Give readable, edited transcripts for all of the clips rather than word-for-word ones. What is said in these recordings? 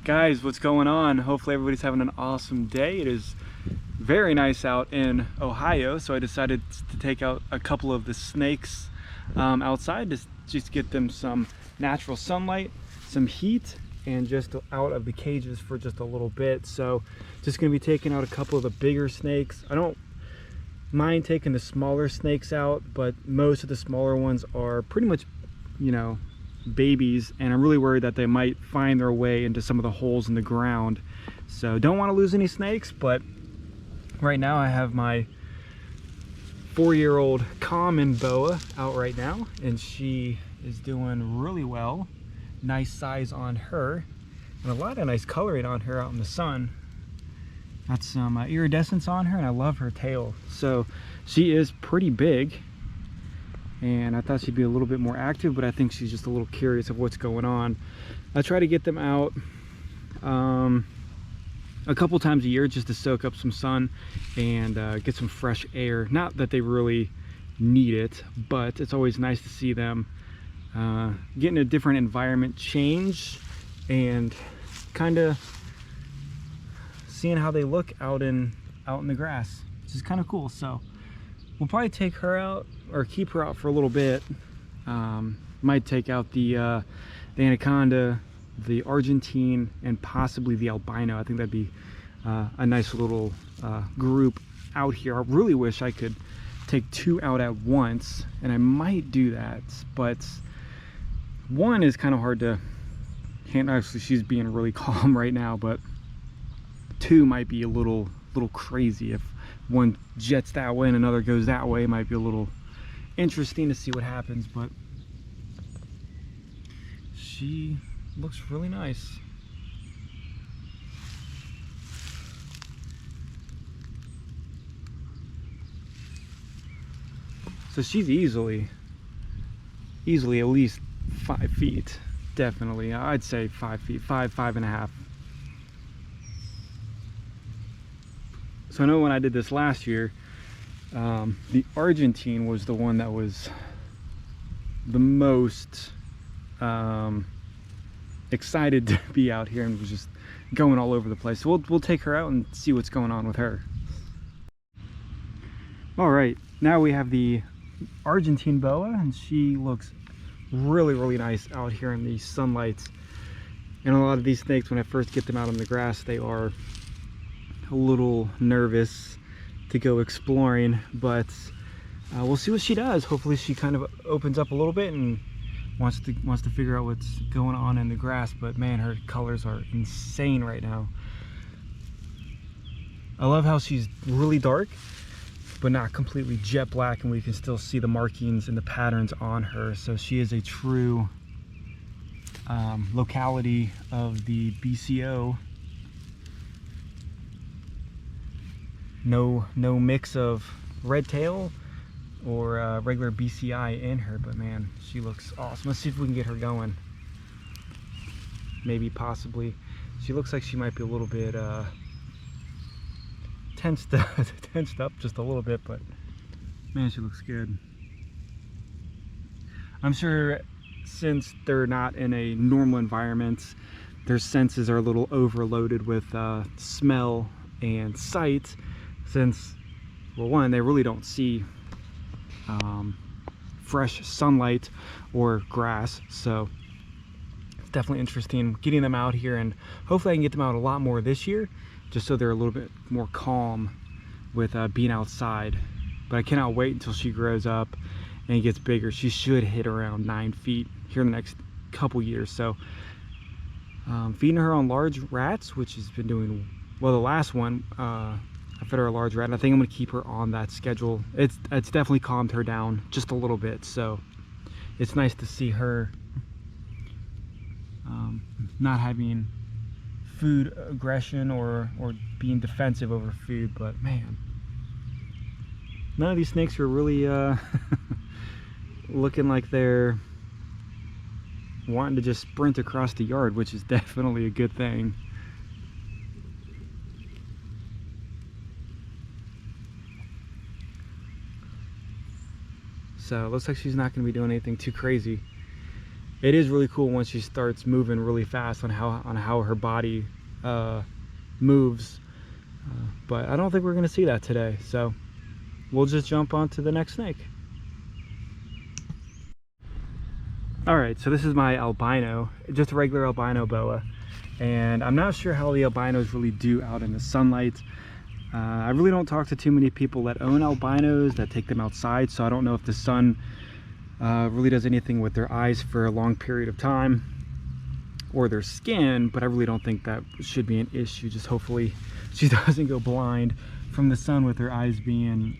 Guys, what's going on? Hopefully everybody's having an awesome day. It is very nice out in Ohio, so I decided to take out a couple of the snakes outside to just get them some natural sunlight, some heat, and just out of the cages for just a little bit. So just going to be taking out a couple of the bigger snakes. I don't mind taking the smaller snakes out, but most of the smaller ones are pretty much, you know, babies, and I'm really worried that they might find their way into some of the holes in the ground. So don't want to lose any snakes, but right now I have my 4-year-old Albino Boa out right now, and she is doing really well. Nice size on her, and a lot of nice coloring on her out in the sun. Got some iridescence on her, and I love her tail. So she is pretty big, and I thought she'd be a little bit more active, but I think she's just a little curious of what's going on. I try to get them out a couple times a year just to soak up some sun and get some fresh air. Not that they really need it, but it's always nice to see them getting a different environment change and kind of seeing how they look out in the grass, which is kind of cool. So we'll probably take her out or keep her out for a little bit. Might take out the Anaconda, the Argentine, and possibly the Albino. I think that'd be a nice little group out here. I really wish I could take 2 out at once, and I might do that, but one is kind of hard to handle. Actually, she's being really calm right now, but 2 might be a little crazy. If one jets that way and another goes that way, it might be a little interesting to see what happens, but she looks really nice. So she's easily at least 5 feet, definitely. I'd say 5 feet, 5.5. So I know when I did this last year, the Argentine was the one that was the most excited to be out here and was just going all over the place. So we'll take her out and see what's going on with her. All right, now we have the Argentine Boa, and she looks really nice out here in the sunlight. And a lot of these snakes, when I first get them out on the grass, they are a little nervous to go exploring, but we'll see what she does. Hopefully she kind of opens up a little bit and wants to figure out what's going on in the grass. But man, her colors are insane right now. I love how she's really dark but not completely jet black, and we can still see the markings and the patterns on her. So she is a true locality of the BCO. No mix of Redtail or regular BCI in her, but man, she looks awesome. Let's see if we can get her going. Maybe, possibly. She looks like she might be a little bit tensed up just a little bit, but man, she looks good. I'm sure since they're not in a normal environment, their senses are a little overloaded with smell and sight, since, well, one, they really don't see fresh sunlight or grass. So it's definitely interesting getting them out here, and hopefully I can get them out a lot more this year, just so they're a little bit more calm with being outside. But I cannot wait until she grows up and gets bigger. She should hit around 9 feet here in the next couple years. So feeding her on large rats, which has been doing well. The last one, I fed her a large rat, and I think I'm going to keep her on that schedule. It's definitely calmed her down just a little bit, so it's nice to see her not having food aggression or being defensive over food. But man, none of these snakes are really looking like they're wanting to just sprint across the yard, which is definitely a good thing. So it looks like she's not going to be doing anything too crazy. it is really cool once she starts moving really fast on how her body moves. But I don't think we're going to see that today, so we'll just jump on to the next snake. All right, so this is my albino, just a regular albino boa, and I'm not sure how the albinos really do out in the sunlight. I really don't talk to too many people that own albinos that take them outside, so I don't know if the sun really does anything with their eyes for a long period of time, or their skin, but I really don't think that should be an issue. Just hopefully she doesn't go blind from the sun with her eyes being,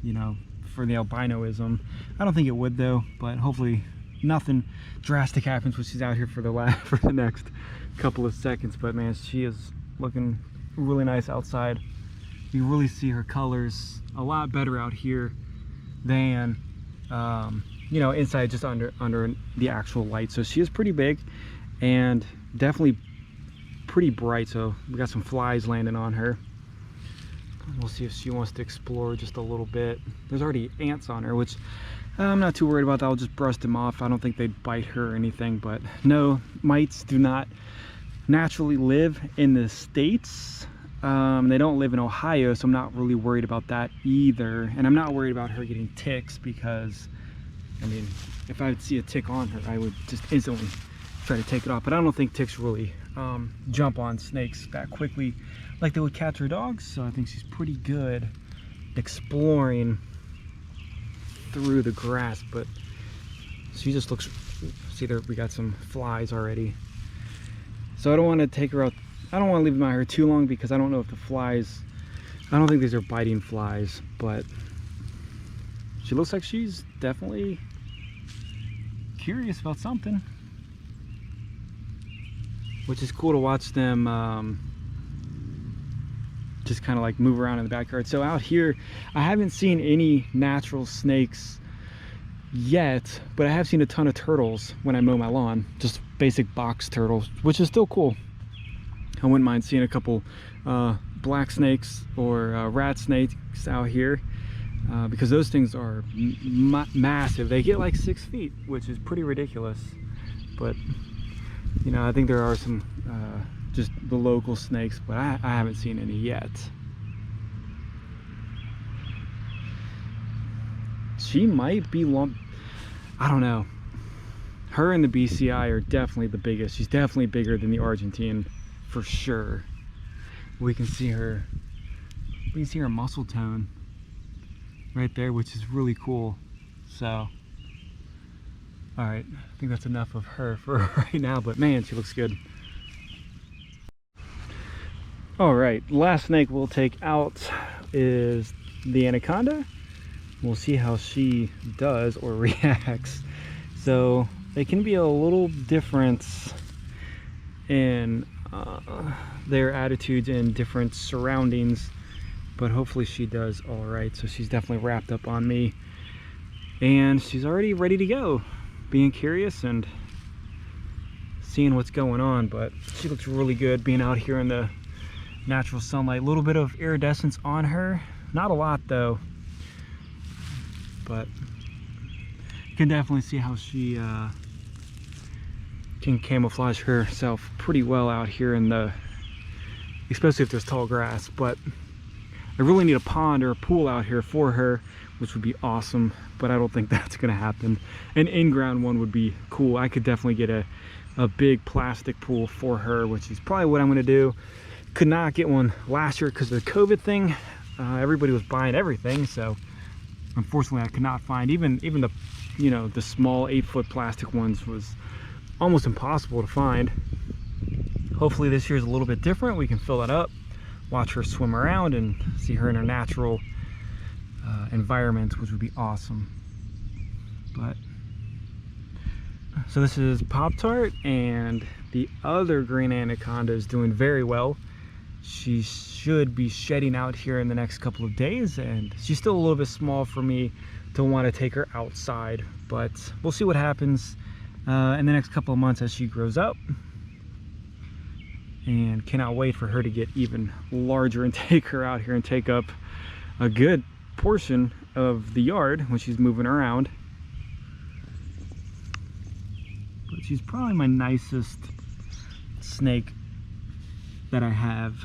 you know, for the albinoism. I don't think it would though, but hopefully nothing drastic happens when she's out here for the next couple of seconds. But man, she is looking really nice outside. You can really see her colors a lot better out here than you know, inside, just under the actual light. So she is pretty big and definitely pretty bright. So we got some flies landing on her. We'll see if she wants to explore just a little bit. There's already ants on her, which I'm not too worried about that. I'll just brush them off. I don't think they'd bite her or anything. But no, mites do not naturally live in the States. They don't live in Ohio, so I'm not really worried about that either. And I'm not worried about her getting ticks because, I mean, if I would see a tick on her, I would just instantly try to take it off. But I don't think ticks really jump on snakes that quickly like they would cats or dogs. So I think she's pretty good exploring through the grass. But she just looks, see there, we got some flies already. So I don't want to take her out. I don't want to leave them out here too long because I don't know if the flies, I don't think these are biting flies, but she looks like she's definitely curious about something, which is cool to watch them just kind of like move around in the backyard. So out here, I haven't seen any natural snakes yet, but I have seen a ton of turtles when I mow my lawn, just basic box turtles, which is still cool. I wouldn't mind seeing a couple black snakes or rat snakes out here because those things are massive. They get like 6 feet, which is pretty ridiculous. But you know, I think there are some just the local snakes, but I haven't seen any yet. She might be I don't know. Her and the BCI are definitely the biggest. She's definitely bigger than the Argentine for sure. We can see her muscle tone right there, which is really cool. So all right, I think that's enough of her for right now, but man, she looks good. All right, last snake we'll take out is the Anaconda. We'll see how she does or reacts. So they can be a little different in their attitudes in different surroundings, but hopefully she does all right. So she's definitely wrapped up on me and she's already ready to go, being curious and seeing what's going on. But she looks really good being out here in the natural sunlight. A little bit of iridescence on her, not a lot though, but you can definitely see how she can camouflage herself pretty well out here in the, especially if there's tall grass. But I really need a pond or a pool out here for her, which would be awesome, but I don't think that's gonna happen. An in-ground one would be cool. I could definitely get a big plastic pool for her, which is probably what I'm gonna do. Could not get one last year because of the COVID thing. Everybody was buying everything, so unfortunately I could not find even the, you know, the small 8-foot plastic ones was almost impossible to find. Hopefully this year is a little bit different. We can fill that up, watch her swim around and see her in her natural environment, which would be awesome. But so this is Pop-Tart, and the other green Anaconda is doing very well. She should be shedding out here in the next couple of days, and she's still a little bit small for me to want to take her outside, but we'll see what happens in the next couple of months as she grows up. And cannot wait for her to get even larger and take her out here and take up a good portion of the yard when she's moving around. She's probably my nicest snake that I have.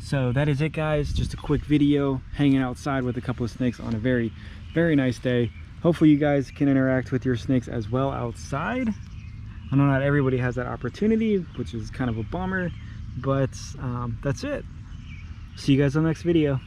So that is it, guys. Just a quick video hanging outside with a couple of snakes on a very, very nice day. Hopefully you guys can interact with your snakes as well outside. I know not everybody has that opportunity, which is kind of a bummer, but that's it. See you guys on the next video.